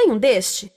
tem um deste?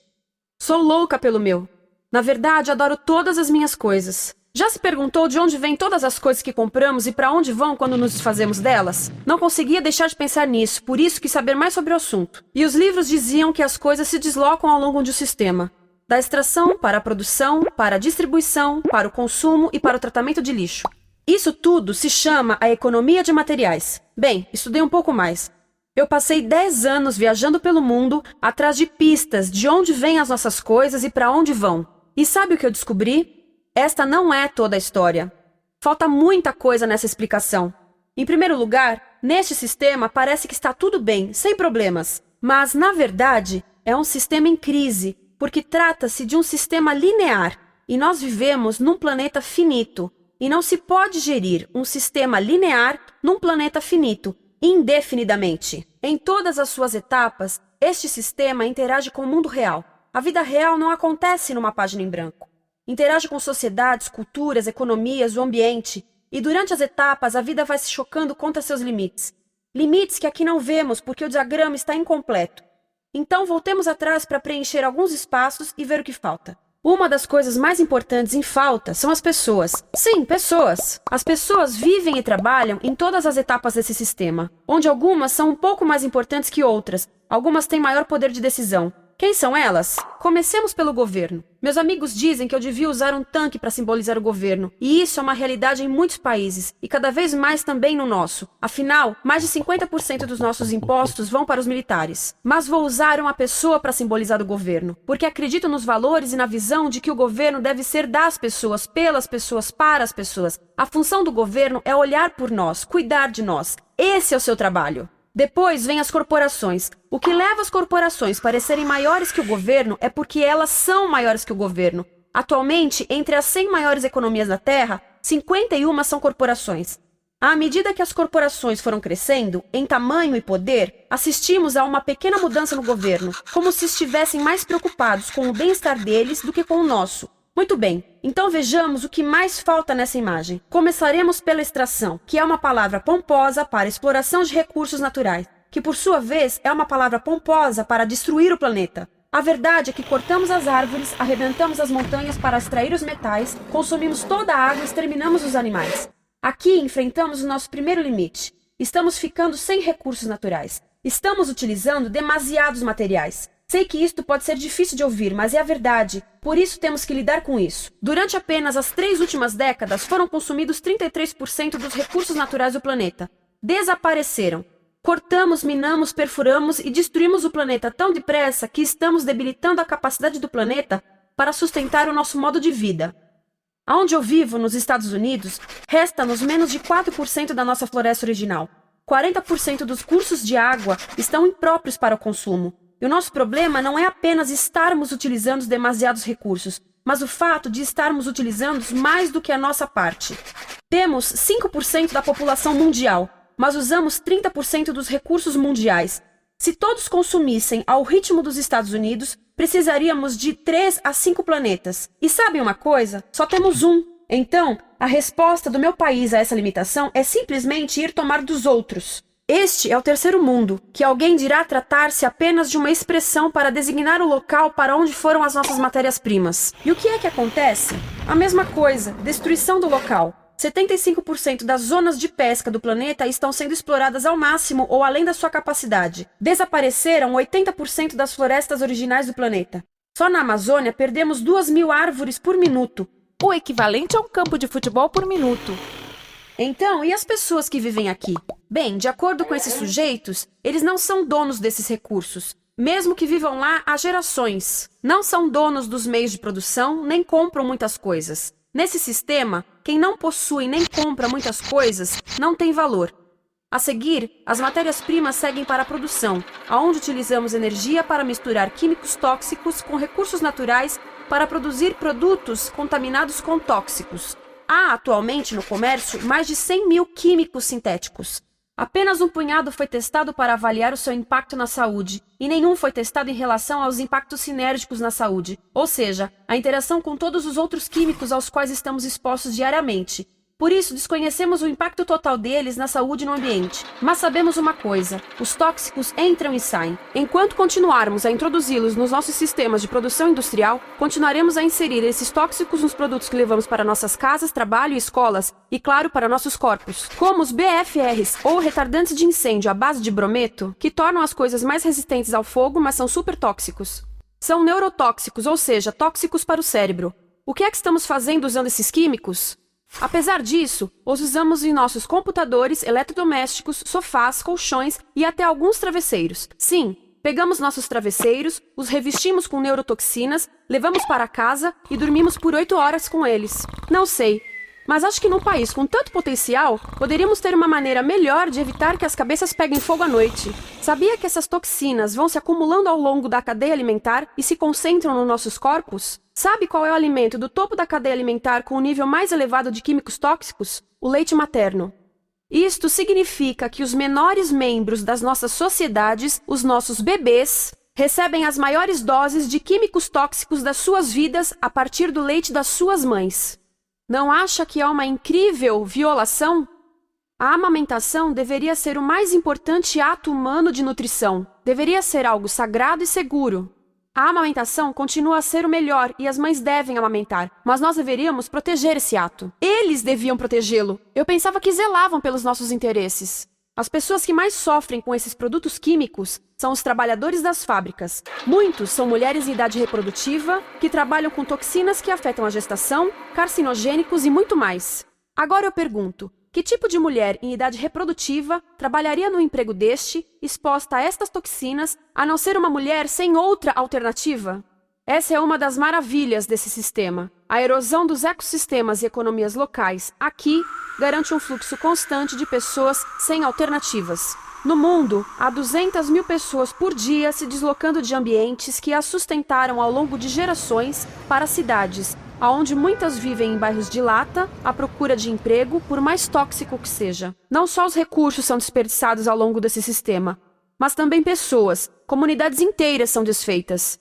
Sou louca pelo meu. Na verdade, adoro todas as minhas coisas. Já se perguntou de onde vêm todas as coisas que compramos e para onde vão quando nos desfazemos delas? Não conseguia deixar de pensar nisso, por isso quis saber mais sobre o assunto. E os livros diziam que as coisas se deslocam ao longo de um sistema. Da extração para a produção, para a distribuição, para o consumo e para o tratamento de lixo. Isso tudo se chama a economia de materiais. Bem, estudei um pouco mais. Eu passei 10 anos viajando pelo mundo atrás de pistas de onde vêm as nossas coisas e para onde vão. E sabe o que eu descobri? Esta não é toda a história. Falta muita coisa nessa explicação. Em primeiro lugar, neste sistema parece que está tudo bem, sem problemas. Mas, na verdade, é um sistema em crise, porque trata-se de um sistema linear, e nós vivemos num planeta finito. E não se pode gerir um sistema linear num planeta finito, indefinidamente. Em todas as suas etapas, este sistema interage com o mundo real. A vida real não acontece numa página em branco. Interage com sociedades, culturas, economias, o ambiente. E durante as etapas, a vida vai se chocando contra seus limites. Limites que aqui não vemos porque o diagrama está incompleto. Então, voltemos atrás para preencher alguns espaços e ver o que falta. Uma das coisas mais importantes em falta são as pessoas. Sim, pessoas. As pessoas vivem e trabalham em todas as etapas desse sistema, onde algumas são um pouco mais importantes que outras. Algumas têm maior poder de decisão. Quem são elas? Comecemos pelo governo. Meus amigos dizem que eu devia usar um tanque para simbolizar o governo, e isso é uma realidade em muitos países, e cada vez mais também no nosso. Afinal, mais de 50% dos nossos impostos vão para os militares. Mas vou usar uma pessoa para simbolizar o governo, porque acredito nos valores e na visão de que o governo deve ser das pessoas, pelas pessoas, para as pessoas. A função do governo é olhar por nós, cuidar de nós. Esse é o seu trabalho. Depois vem as corporações. O que leva as corporações a parecerem maiores que o governo é porque elas são maiores que o governo. Atualmente, entre as 100 maiores economias da Terra, 51 são corporações. À medida que as corporações foram crescendo, em tamanho e poder, assistimos a uma pequena mudança no governo, como se estivessem mais preocupados com o bem-estar deles do que com o nosso. Muito bem, então vejamos o que mais falta nessa imagem. Começaremos pela extração, que é uma palavra pomposa para exploração de recursos naturais, que por sua vez é uma palavra pomposa para destruir o planeta. A verdade é que cortamos as árvores, arrebentamos as montanhas para extrair os metais, consumimos toda a água e exterminamos os animais. Aqui enfrentamos o nosso primeiro limite. Estamos ficando sem recursos naturais. Estamos utilizando demasiados materiais. Sei que isto pode ser difícil de ouvir, mas é a verdade. Por isso temos que lidar com isso. Durante apenas as 3 últimas décadas, foram consumidos 33% dos recursos naturais do planeta. Desapareceram. Cortamos, minamos, perfuramos e destruímos o planeta tão depressa que estamos debilitando a capacidade do planeta para sustentar o nosso modo de vida. Onde eu vivo, nos Estados Unidos, resta-nos menos de 4% da nossa floresta original. 40% dos cursos de água estão impróprios para o consumo. E o nosso problema não é apenas estarmos utilizando demasiados recursos, mas o fato de estarmos utilizando mais do que a nossa parte. Temos 5% da população mundial, mas usamos 30% dos recursos mundiais. Se todos consumissem ao ritmo dos Estados Unidos, precisaríamos de 3 a 5 planetas. E sabem uma coisa? Só temos um. Então, a resposta do meu país a essa limitação é simplesmente ir tomar dos outros. Este é o terceiro mundo, que alguém dirá tratar-se apenas de uma expressão para designar o local para onde foram as nossas matérias-primas. E o que é que acontece? A mesma coisa, destruição do local. 75% das zonas de pesca do planeta estão sendo exploradas ao máximo ou além da sua capacidade. Desapareceram 80% das florestas originais do planeta. Só na Amazônia perdemos 2.000 árvores por minuto, o equivalente a um campo de futebol por minuto. Então, e as pessoas que vivem aqui? Bem, de acordo com esses sujeitos, eles não são donos desses recursos, mesmo que vivam lá há gerações. Não são donos dos meios de produção, nem compram muitas coisas. Nesse sistema, quem não possui nem compra muitas coisas não tem valor. A seguir, as matérias-primas seguem para a produção, onde utilizamos energia para misturar químicos tóxicos com recursos naturais para produzir produtos contaminados com tóxicos. Há atualmente no comércio mais de 100.000 químicos sintéticos. Apenas um punhado foi testado para avaliar o seu impacto na saúde, e nenhum foi testado em relação aos impactos sinérgicos na saúde, ou seja, a interação com todos os outros químicos aos quais estamos expostos diariamente. Por isso, desconhecemos o impacto total deles na saúde e no ambiente. Mas sabemos uma coisa: os tóxicos entram e saem. Enquanto continuarmos a introduzi-los nos nossos sistemas de produção industrial, continuaremos a inserir esses tóxicos nos produtos que levamos para nossas casas, trabalho e escolas, e claro, para nossos corpos. Como os BFRs, ou retardantes de incêndio à base de brometo, que tornam as coisas mais resistentes ao fogo, mas são super tóxicos. São neurotóxicos, ou seja, tóxicos para o cérebro. O que é que estamos fazendo usando esses químicos? Apesar disso, os usamos em nossos computadores, eletrodomésticos, sofás, colchões e até alguns travesseiros. Sim, pegamos nossos travesseiros, os revestimos com neurotoxinas, levamos para casa e dormimos por 8 horas com eles. Não sei, mas acho que num país com tanto potencial, poderíamos ter uma maneira melhor de evitar que as cabeças peguem fogo à noite. Sabia que essas toxinas vão se acumulando ao longo da cadeia alimentar e se concentram nos nossos corpos? Sabe qual é o alimento do topo da cadeia alimentar com o nível mais elevado de químicos tóxicos? O leite materno. Isto significa que os menores membros das nossas sociedades, os nossos bebês, recebem as maiores doses de químicos tóxicos das suas vidas a partir do leite das suas mães. Não acha que é uma incrível violação? A amamentação deveria ser o mais importante ato humano de nutrição. Deveria ser algo sagrado e seguro. A amamentação continua a ser o melhor e as mães devem amamentar, mas nós deveríamos proteger esse ato. Eles deviam protegê-lo. Eu pensava que zelavam pelos nossos interesses. As pessoas que mais sofrem com esses produtos químicos são os trabalhadores das fábricas. Muitos são mulheres em idade reprodutiva que trabalham com toxinas que afetam a gestação, carcinogênicos e muito mais. Agora eu pergunto: que tipo de mulher em idade reprodutiva trabalharia no emprego deste, exposta a estas toxinas, a não ser uma mulher sem outra alternativa? Essa é uma das maravilhas desse sistema. A erosão dos ecossistemas e economias locais aqui garante um fluxo constante de pessoas sem alternativas. No mundo, há 200 mil pessoas por dia se deslocando de ambientes que as sustentaram ao longo de gerações para cidades, onde muitas vivem em bairros de lata, à procura de emprego, por mais tóxico que seja. Não só os recursos são desperdiçados ao longo desse sistema, mas também pessoas, comunidades inteiras são desfeitas.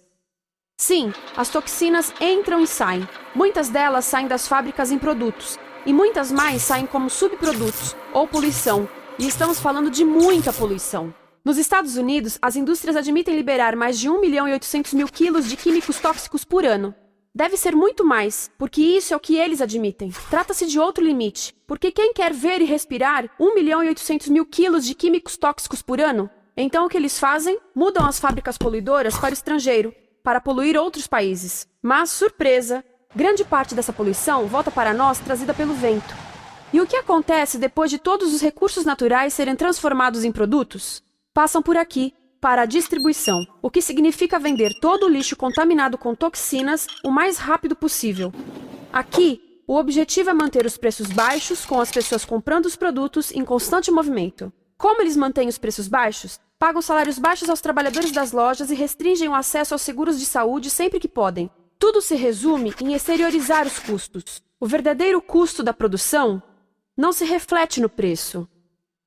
Sim, as toxinas entram e saem. Muitas delas saem das fábricas em produtos, e muitas mais saem como subprodutos, ou poluição, e estamos falando de muita poluição. Nos Estados Unidos, as indústrias admitem liberar mais de 1.800.000 quilos de químicos tóxicos por ano. Deve ser muito mais, porque isso é o que eles admitem. Trata-se de outro limite, porque quem quer ver e respirar 1.800.000 quilos de químicos tóxicos por ano? Então o que eles fazem? Mudam as fábricas poluidoras para o estrangeiro, para poluir outros países. Mas, surpresa, grande parte dessa poluição volta para nós trazida pelo vento. E o que acontece depois de todos os recursos naturais serem transformados em produtos? Passam por aqui, para a distribuição, o que significa vender todo o lixo contaminado com toxinas o mais rápido possível. Aqui, o objetivo é manter os preços baixos, com as pessoas comprando os produtos em constante movimento. Como eles mantêm os preços baixos? Pagam salários baixos aos trabalhadores das lojas e restringem o acesso aos seguros de saúde sempre que podem. Tudo se resume em exteriorizar os custos. O verdadeiro custo da produção não se reflete no preço.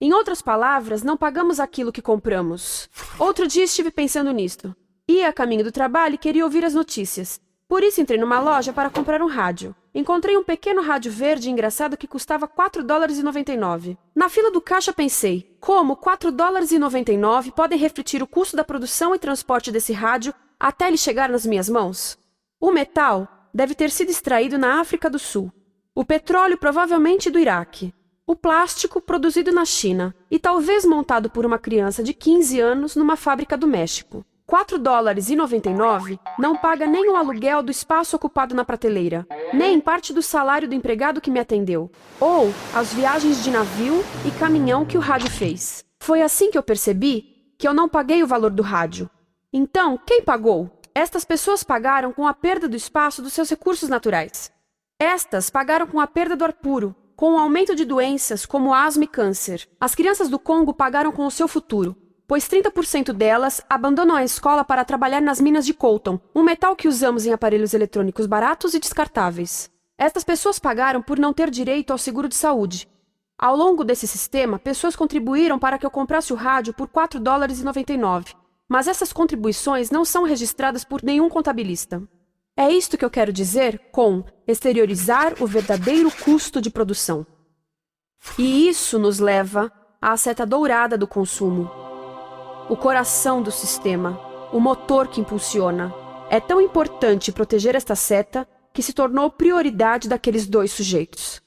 Em outras palavras, não pagamos aquilo que compramos. Outro dia estive pensando nisto. Ia a caminho do trabalho e queria ouvir as notícias. Por isso entrei numa loja para comprar um rádio. Encontrei um pequeno rádio verde engraçado que custava $4,99. Na fila do caixa pensei, como $4,99 podem refletir o custo da produção e transporte desse rádio até ele chegar nas minhas mãos? O metal deve ter sido extraído na África do Sul. O petróleo provavelmente do Iraque. O plástico produzido na China e talvez montado por uma criança de 15 anos numa fábrica do México. $4,99 não paga nem o aluguel do espaço ocupado na prateleira, nem parte do salário do empregado que me atendeu, ou as viagens de navio e caminhão que o rádio fez. Foi assim que eu percebi que eu não paguei o valor do rádio. Então, quem pagou? Estas pessoas pagaram com a perda do espaço dos seus recursos naturais. Estas pagaram com a perda do ar puro, com o aumento de doenças como asma e câncer. As crianças do Congo pagaram com o seu futuro, pois 30% delas abandonam a escola para trabalhar nas minas de coltan, um metal que usamos em aparelhos eletrônicos baratos e descartáveis. Estas pessoas pagaram por não ter direito ao seguro de saúde. Ao longo desse sistema, pessoas contribuíram para que eu comprasse o rádio por $4,99, mas essas contribuições não são registradas por nenhum contabilista. É isto que eu quero dizer com exteriorizar o verdadeiro custo de produção. E isso nos leva à seta dourada do consumo. O coração do sistema, o motor que impulsiona. É tão importante proteger esta seta que se tornou prioridade daqueles dois sujeitos.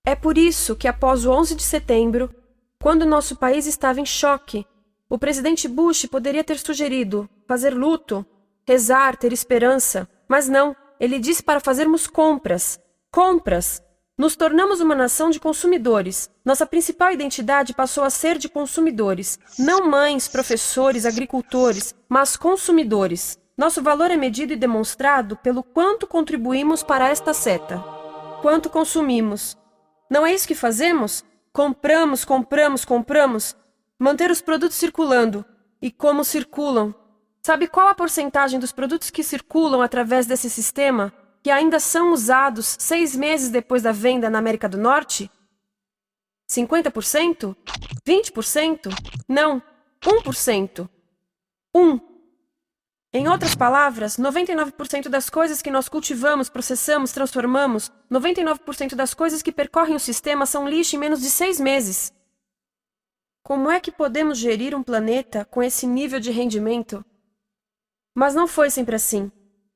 É por isso que após o 11 de setembro, quando nosso país estava em choque, o presidente Bush poderia ter sugerido fazer luto, rezar, ter esperança, mas não, ele disse para fazermos compras. Compras! Nos tornamos uma nação de consumidores. Nossa principal identidade passou a ser de consumidores. Não mães, professores, agricultores, mas consumidores. Nosso valor é medido e demonstrado pelo quanto contribuímos para esta seta. Quanto consumimos. Não é isso que fazemos? Compramos, compramos, compramos. Manter os produtos circulando. E como circulam? Sabe qual a porcentagem dos produtos que circulam através desse sistema que ainda são usados 6 meses depois da venda na América do Norte? 50%? 20%? Não, 1%. 1. Em outras palavras, 99% das coisas que nós cultivamos, processamos, transformamos, 99% das coisas que percorrem o sistema são lixo em menos de 6 meses. Como é que podemos gerir um planeta com esse nível de rendimento? Mas não foi sempre assim.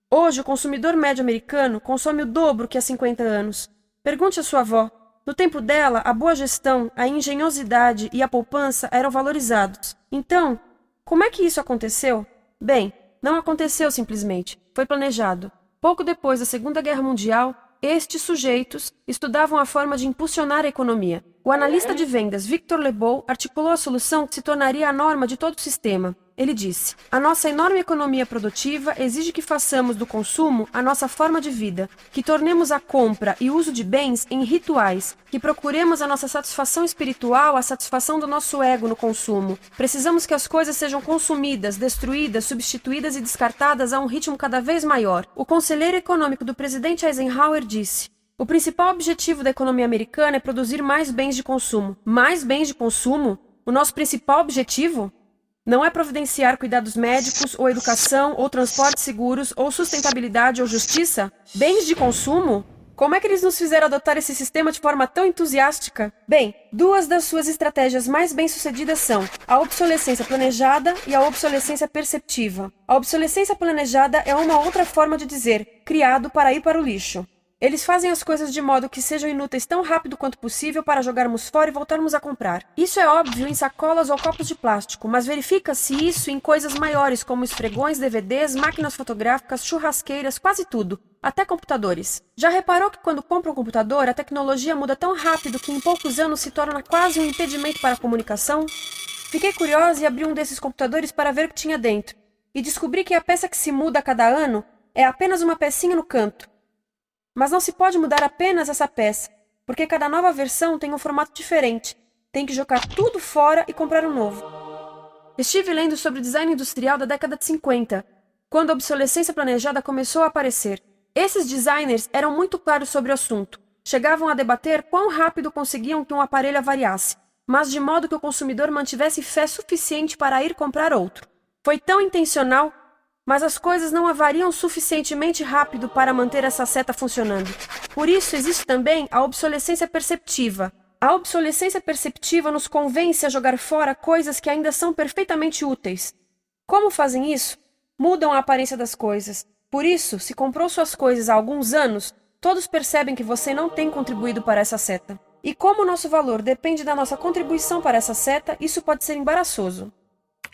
Hoje, o consumidor médio americano consome o dobro que há 50 anos. Pergunte à sua avó. No tempo dela, a boa gestão, a engenhosidade e a poupança eram valorizados. Então, como é que isso aconteceu? Bem, não aconteceu simplesmente. Foi planejado. Pouco depois da Segunda Guerra Mundial, estes sujeitos estudavam a forma de impulsionar a economia. O analista de vendas Victor Lebow articulou a solução que se tornaria a norma de todo o sistema. Ele disse: a nossa enorme economia produtiva exige que façamos do consumo a nossa forma de vida, que tornemos a compra e uso de bens em rituais, que procuremos a nossa satisfação espiritual, a satisfação do nosso ego no consumo. Precisamos que as coisas sejam consumidas, destruídas, substituídas e descartadas a um ritmo cada vez maior. O conselheiro econômico do presidente Eisenhower disse: o principal objetivo da economia americana é produzir mais bens de consumo. Mais bens de consumo? O nosso principal objetivo? Não é providenciar cuidados médicos, ou educação, ou transportes seguros, ou sustentabilidade, ou justiça? Bens de consumo? Como é que eles nos fizeram adotar esse sistema de forma tão entusiástica? Bem, 2 das suas estratégias mais bem-sucedidas são a obsolescência planejada e a obsolescência perceptiva. A obsolescência planejada é uma outra forma de dizer criado para ir para o lixo. Eles fazem as coisas de modo que sejam inúteis tão rápido quanto possível para jogarmos fora e voltarmos a comprar. Isso é óbvio em sacolas ou copos de plástico, mas verifica-se isso em coisas maiores como esfregões, DVDs, máquinas fotográficas, churrasqueiras, quase tudo, até computadores. Já reparou que quando compra um computador, a tecnologia muda tão rápido que em poucos anos se torna quase um impedimento para a comunicação? Fiquei curiosa e abri um desses computadores para ver o que tinha dentro, e descobri que a peça que se muda a cada ano é apenas uma pecinha no canto. Mas não se pode mudar apenas essa peça, porque cada nova versão tem um formato diferente. Tem que jogar tudo fora e comprar um novo. Estive lendo sobre o design industrial da década de 50, quando a obsolescência planejada começou a aparecer. Esses designers eram muito claros sobre o assunto. Chegavam a debater quão rápido conseguiam que um aparelho avariasse, mas de modo que o consumidor mantivesse fé suficiente para ir comprar outro. Foi tão intencional, mas as coisas não avariam suficientemente rápido para manter essa seta funcionando. Por isso existe também a obsolescência perceptiva. A obsolescência perceptiva nos convence a jogar fora coisas que ainda são perfeitamente úteis. Como fazem isso? Mudam a aparência das coisas. Por isso, se comprou suas coisas há alguns anos, todos percebem que você não tem contribuído para essa seta. E como o nosso valor depende da nossa contribuição para essa seta, isso pode ser embaraçoso.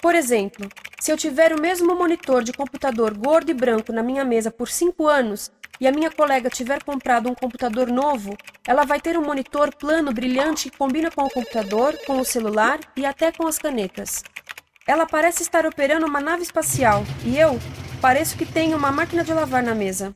Por exemplo, se eu tiver o mesmo monitor de computador gordo e branco na minha mesa por 5 anos e a minha colega tiver comprado um computador novo, ela vai ter um monitor plano brilhante que combina com o computador, com o celular e até com as canetas. Ela parece estar operando uma nave espacial e eu pareço que tenho uma máquina de lavar na mesa.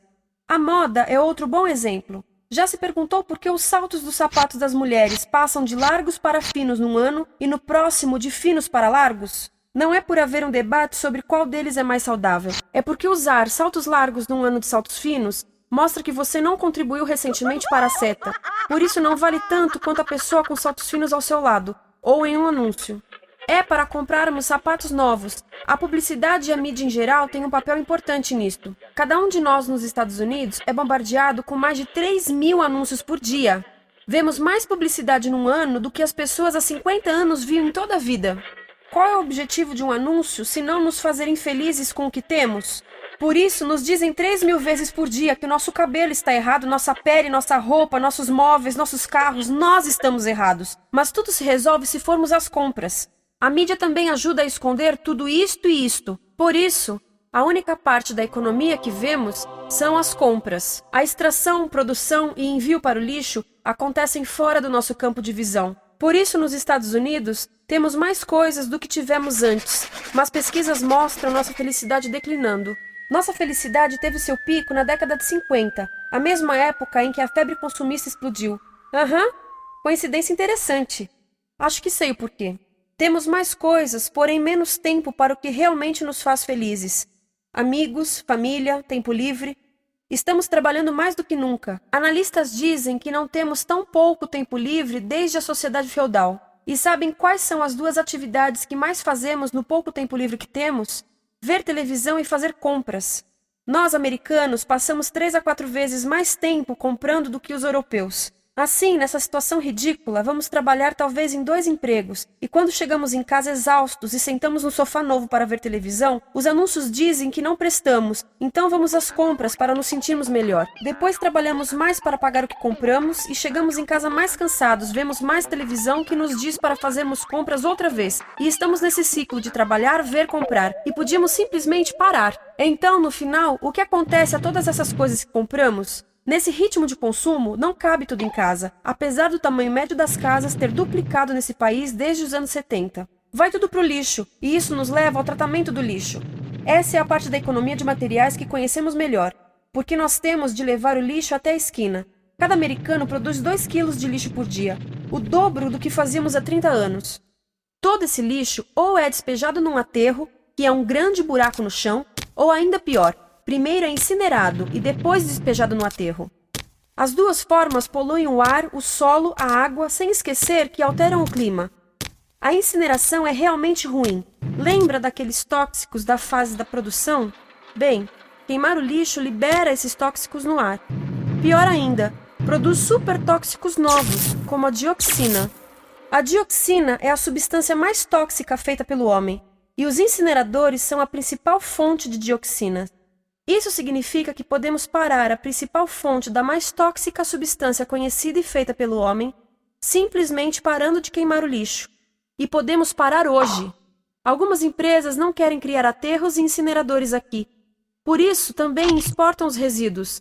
A moda é outro bom exemplo. Já se perguntou por que os saltos dos sapatos das mulheres passam de largos para finos num ano e no próximo de finos para largos? Não é por haver um debate sobre qual deles é mais saudável. É porque usar saltos largos num ano de saltos finos mostra que você não contribuiu recentemente para a seta. Por isso não vale tanto quanto a pessoa com saltos finos ao seu lado, ou em um anúncio. É para comprarmos sapatos novos. A publicidade e a mídia em geral têm um papel importante nisto. Cada um de nós nos Estados Unidos é bombardeado com mais de 3.000 anúncios por dia. Vemos mais publicidade num ano do que as pessoas há 50 anos viam em toda a vida. Qual é o objetivo de um anúncio se não nos fazer infelizes com o que temos? Por isso, nos dizem 3.000 vezes por dia que o nosso cabelo está errado, nossa pele, nossa roupa, nossos móveis, nossos carros, nós estamos errados. Mas tudo se resolve se formos às compras. A mídia também ajuda a esconder tudo isto e isto. Por isso, a única parte da economia que vemos são as compras. A extração, produção e envio para o lixo acontecem fora do nosso campo de visão. Por isso, nos Estados Unidos, temos mais coisas do que tivemos antes, mas pesquisas mostram nossa felicidade declinando. Nossa felicidade teve seu pico na década de 50, a mesma época em que a febre consumista explodiu. Coincidência interessante. Acho que sei o porquê. Temos mais coisas, porém menos tempo para o que realmente nos faz felizes. Amigos, família, tempo livre. Estamos trabalhando mais do que nunca. Analistas dizem que não temos tão pouco tempo livre desde a sociedade feudal. E sabem quais são as duas atividades que mais fazemos no pouco tempo livre que temos? Ver televisão e fazer compras. Nós, americanos, passamos 3 a 4 vezes mais tempo comprando do que os europeus. Assim, nessa situação ridícula, vamos trabalhar talvez em 2 empregos, e quando chegamos em casa exaustos e sentamos no sofá novo para ver televisão, os anúncios dizem que não prestamos, então vamos às compras para nos sentirmos melhor. Depois trabalhamos mais para pagar o que compramos e chegamos em casa mais cansados, vemos mais televisão que nos diz para fazermos compras outra vez. E estamos nesse ciclo de trabalhar, ver, comprar, e podíamos simplesmente parar. Então, no final, o que acontece a todas essas coisas que compramos? Nesse ritmo de consumo, não cabe tudo em casa, apesar do tamanho médio das casas ter duplicado nesse país desde os anos 70. Vai tudo para o lixo, e isso nos leva ao tratamento do lixo. Essa é a parte da economia de materiais que conhecemos melhor, porque nós temos de levar o lixo até a esquina. Cada americano produz 2 quilos de lixo por dia, o dobro do que fazíamos há 30 anos. Todo esse lixo ou é despejado num aterro, que é um grande buraco no chão, ou ainda pior, primeiro é incinerado e depois despejado no aterro. As duas formas poluem o ar, o solo, a água, sem esquecer que alteram o clima. A incineração é realmente ruim. Lembra daqueles tóxicos da fase da produção? Bem, queimar o lixo libera esses tóxicos no ar. Pior ainda, produz supertóxicos novos, como a dioxina. A dioxina é a substância mais tóxica feita pelo homem, e os incineradores são a principal fonte de dioxina. Isso significa que podemos parar a principal fonte da mais tóxica substância conhecida e feita pelo homem, simplesmente parando de queimar o lixo. E podemos parar hoje. Algumas empresas não querem criar aterros e incineradores aqui. Por isso, também exportam os resíduos.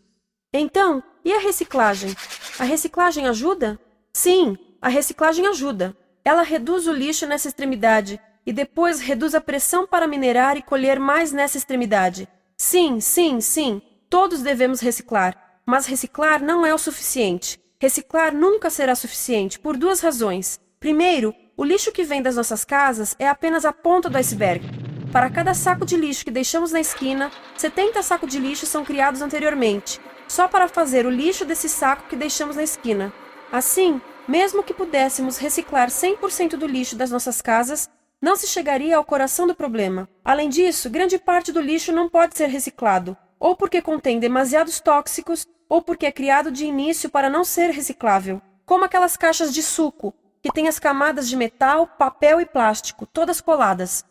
Então, e a reciclagem? A reciclagem ajuda? Sim, a reciclagem ajuda. Ela reduz o lixo nessa extremidade e depois reduz a pressão para minerar e colher mais nessa extremidade. Sim, todos devemos reciclar, mas reciclar não é o suficiente. Reciclar nunca será suficiente por 2 razões. Primeiro, o lixo que vem das nossas casas é apenas a ponta do iceberg. Para cada saco de lixo que deixamos na esquina, 70 sacos de lixo são criados anteriormente, só para fazer o lixo desse saco que deixamos na esquina. Assim, mesmo que pudéssemos reciclar 100% do lixo das nossas casas, não se chegaria ao coração do problema. Além disso, grande parte do lixo não pode ser reciclado, ou porque contém demasiados tóxicos, ou porque é criado de início para não ser reciclável, como aquelas caixas de suco, que têm as camadas de metal, papel e plástico, todas coladas.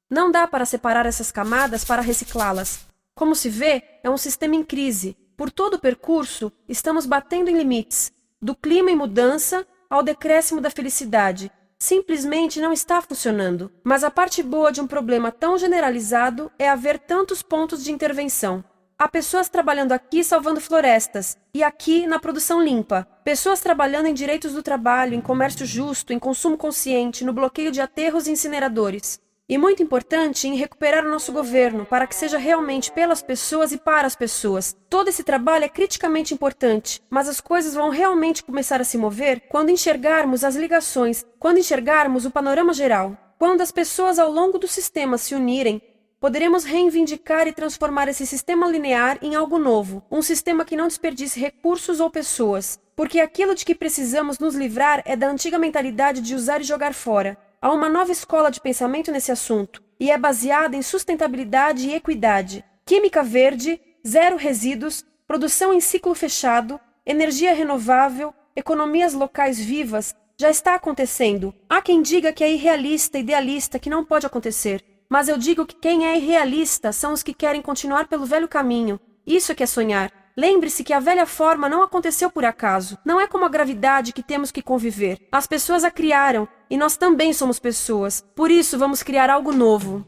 Não dá para separar essas camadas para reciclá-las. Como se vê, é um sistema em crise. Por todo o percurso, estamos batendo em limites, do clima em mudança ao decréscimo da felicidade. Simplesmente não está funcionando. Mas a parte boa de um problema tão generalizado é haver tantos pontos de intervenção. Há pessoas trabalhando aqui salvando florestas, e aqui na produção limpa. Pessoas trabalhando em direitos do trabalho, em comércio justo, em consumo consciente, no bloqueio de aterros e incineradores. E muito importante, em recuperar o nosso governo, para que seja realmente pelas pessoas e para as pessoas. Todo esse trabalho é criticamente importante, mas as coisas vão realmente começar a se mover quando enxergarmos as ligações, quando enxergarmos o panorama geral. Quando as pessoas ao longo do sistema se unirem, poderemos reivindicar e transformar esse sistema linear em algo novo, um sistema que não desperdice recursos ou pessoas, porque aquilo de que precisamos nos livrar é da antiga mentalidade de usar e jogar fora. Há uma nova escola de pensamento nesse assunto, e é baseada em sustentabilidade e equidade, química verde, zero resíduos, produção em ciclo fechado, energia renovável, economias locais vivas, já está acontecendo. Há quem diga que é irrealista, idealista, que não pode acontecer. Mas eu digo que quem é irrealista são os que querem continuar pelo velho caminho. Isso é que é sonhar. Lembre-se que a velha forma não aconteceu por acaso. Não é como a gravidade que temos que conviver. As pessoas a criaram, e nós também somos pessoas. Por isso, vamos criar algo novo.